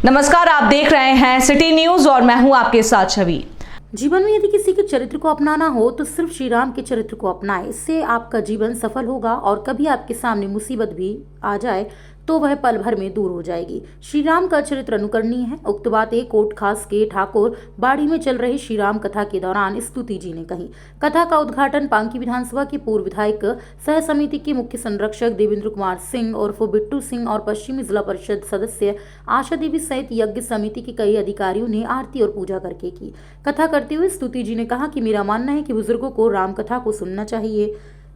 नमस्कार, आप देख रहे हैं सिटी न्यूज और मैं हूं आपके साथ छवि। जीवन में यदि किसी के चरित्र को अपनाना हो तो सिर्फ श्री राम के चरित्र को अपनाएं। इससे आपका जीवन सफल होगा और कभी आपके सामने मुसीबत भी आ जाए तो वह पल भर में दूर हो जाएगी। श्री राम का चरित्र अनुकरणीय है। उक्त बातें कोट खास के ठाकुर बाड़ी में चल रही श्री राम कथा के दौरान स्तुति जी ने कही। कथा का उद्घाटन पांकी विधानसभा के पूर्व विधायक सह समिति के मुख्य संरक्षक देवेंद्र कुमार सिंह उर्फ बिट्टू सिंह और पश्चिमी जिला परिषद सदस्य आशा देवी सहित यज्ञ समिति के कई अधिकारियों ने आरती और पूजा करके की। कथा करते हुए स्तुति जी ने कहा कि मेरा मानना है कि बुजुर्गों को राम कथा को सुनना चाहिए,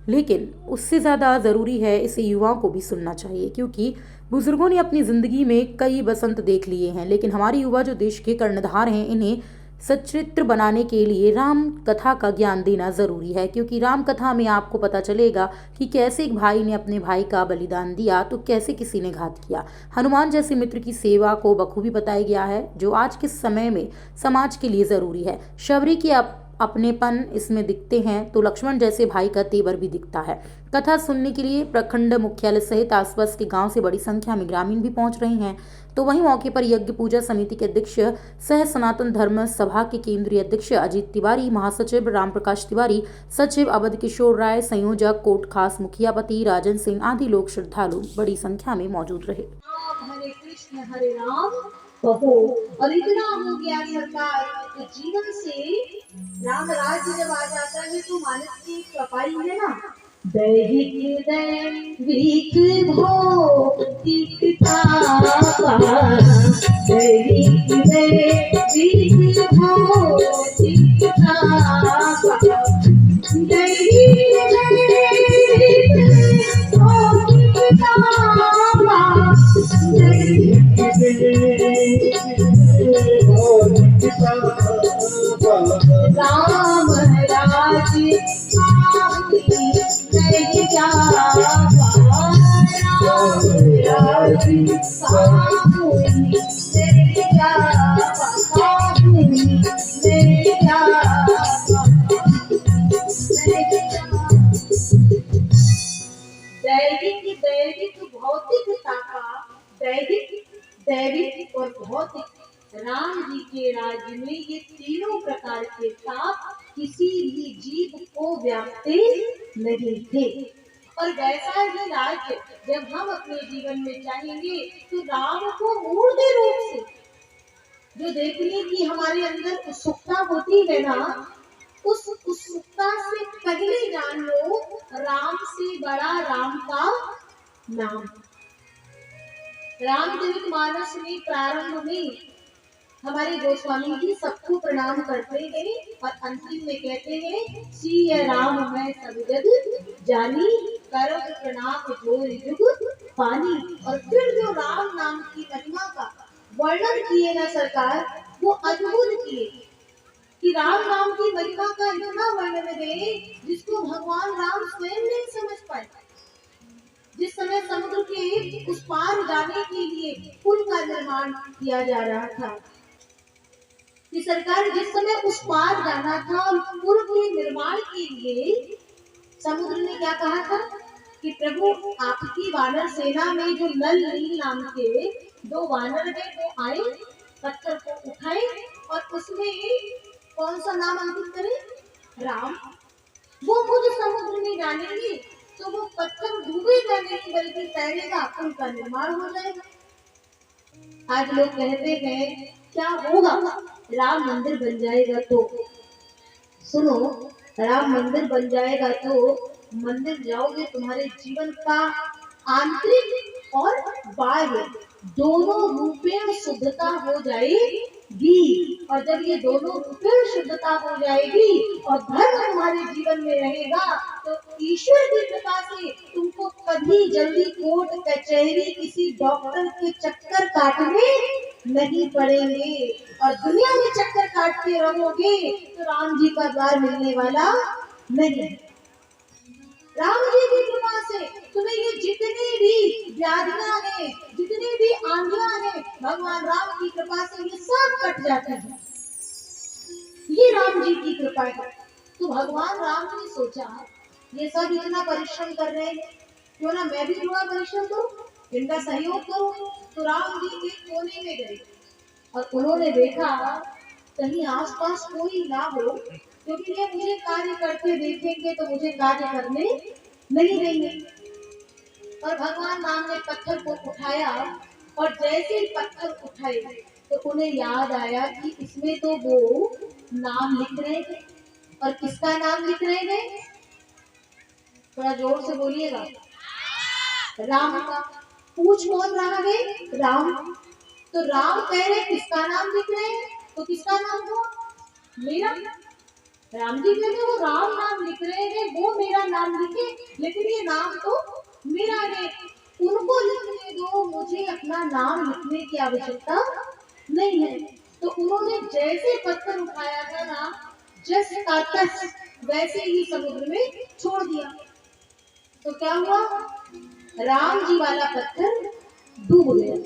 लेकिन उससे ज़्यादा ज़रूरी है इसे युवाओं को भी सुनना चाहिए, क्योंकि बुजुर्गों ने अपनी ज़िंदगी में कई बसंत देख लिए हैं, लेकिन हमारे युवा जो देश के कर्णधार हैं, इन्हें सच्चित्र बनाने के लिए राम कथा का ज्ञान देना ज़रूरी है। क्योंकि राम कथा में आपको पता चलेगा कि कैसे एक भाई ने अपने भाई का बलिदान दिया तो कैसे किसी ने घात किया। हनुमान जैसे मित्र की सेवा को बखूबी बताया गया है, जो आज के समय में समाज के लिए ज़रूरी है। शबरी की अपनेपन इसमें दिखते हैं तो लक्ष्मण जैसे भाई का तेवर भी दिखता है। कथा सुनने के लिए प्रखंड मुख्यालय सहित आसपास के गांव से बड़ी संख्या में ग्रामीण भी पहुंच रहे हैं। तो वहीं मौके पर यज्ञ पूजा समिति के अध्यक्ष सह सनातन धर्म सभा के केंद्रीय अध्यक्ष अजीत तिवारी, महासचिव रामप्रकाश तिवारी, सचिव अवध किशोर राय, संयोजक कोट खास मुखियापति राजन सिंह आदि लोग श्रद्धालु बड़ी संख्या में मौजूद रहे। हरे कृष्ण हरे राम कहो। और इतना हो गया सरकार तो जीवन से राम राज्य जब आ जाता है तो मानस की सफाई है ना, दैविक दैविक भौतिकता, दैविक दैविक भौतिकता, दैविक दैविक भौतिकता, राम राज्य दैविक दैविक भौतिकता का दैविक और भौतिक राम जी के राज्य में ये तीनों प्रकार के ताप किसी भी जीव को व्यापते नहीं थे। और वैसा ही राज्य जब हम अपने जीवन में चाहेंगे तो राम को मूर्त रूप से जो देखने की हमारे अंदर उत्सुकता होती है ना, उस उत्सुकता से पहले जान लो राम से बड़ा राम का नाम। रामचरितमानस में प्रारंभ में हमारे गोस्वामी जी सबको प्रणाम करते हैं और अंतिम में कहते हैं सिय राम मैं सब जग जानी, करम प्रणाम जोर जुग पानी। और फिर जो राम नाम की महिमा का वर्णन किए ना सरकार, वो अद्भुत किए कि राम नाम की महिमा का इतना वर्णन दे जिसको भगवान राम स्वयं नहीं समझ पाए। जिस समय समुद्र के उस पार जाने के लिए पुल का निर्माण किया जा रहा था, कि सरकार जिस समय उस पार जाना था और पुल के निर्माण के लिए समुद्र ने क्या कहा था कि प्रभु आपकी वानर सेना में जो नल नील नाम के दो वानर हैं वो आए, पत्थर को उठाए और उसमें कौन सा नाम अंकित करें, राम। वो खुद समुद्र में डालेंगे तो वो पत्थर डूबेगा नहीं बल्कि तैरेगा, पुल का निर्माण हो जाएगा। आज लोग कहते हैं क्या होगा, राम मंदिर बन जाएगा तो सुनो, राम मंदिर बन जाएगा तो मंदिर जाओगे तुम्हारे जीवन का आंतरिक और बाह्य दोनों रूपेण शुद्धता हो जाएगी। और जब ये दोनों रूपेण शुद्धता हो जाएगी और धर्म तुम्हारे जीवन में रहेगा तो ईश्वर की कृपा से तुमको कभी जल्दी कोर्ट कचहरी किसी डॉक्टर के चक्कर काटने नहीं पड़ेंगे। और दुनिया में चक्कर काटते रहोगे तो राम जी का द्वार मिलने वाला नहीं। राम जी की कृपा से तुम्हें ये जितने भी व्याधियां हैं, जितने भी आंधियां हैं, भगवान राम की कृपा से ये सब कट जाते हैं। ये राम जी की कृपा है। तो भगवान राम ने सोचा ये सब इतना परिश्रम कर रहे हैं, क्यों ना मैं भी थोड़ा परिश्रम करूं, इनका सहयोग करूं। तो राम जी एक कोने में गए और उन्होंने देखा कहीं आसपास कोई ना हो, क्योंकि ये मुझे कार्य करते देखेंगे तो मुझे कार्य करने नहीं देंगे। और भगवान राम ने पत्थर को उठाया, और जैसे ही पत्थर उठाए तो उन्हें याद आया कि इसमें तो वो नाम लिख रहे थे। और किसका नाम लिख रहे थे? थोड़ा जोर से बोलिएगा। राम का। पूछ कौन रहा है? राम। तो राम कह रहे किसका नाम लिख रहे हैं? तो किसका नाम हुआ? मेरा। राम जी कहते वो राम नाम लिख रहे हैं, वो मेरा नाम लिखे, लेकिन ये नाम तो मेरा है, उनको लिखने दो, मुझे अपना नाम लिखने की आवश्यकता नहीं है। तो उन्होंने जैसे पत्थर उठाया था ना, जस का तस वैसे ही समुद्र में छोड़ दिया। तो क्या हुआ? राम जी वाला पत्थर डूब गया।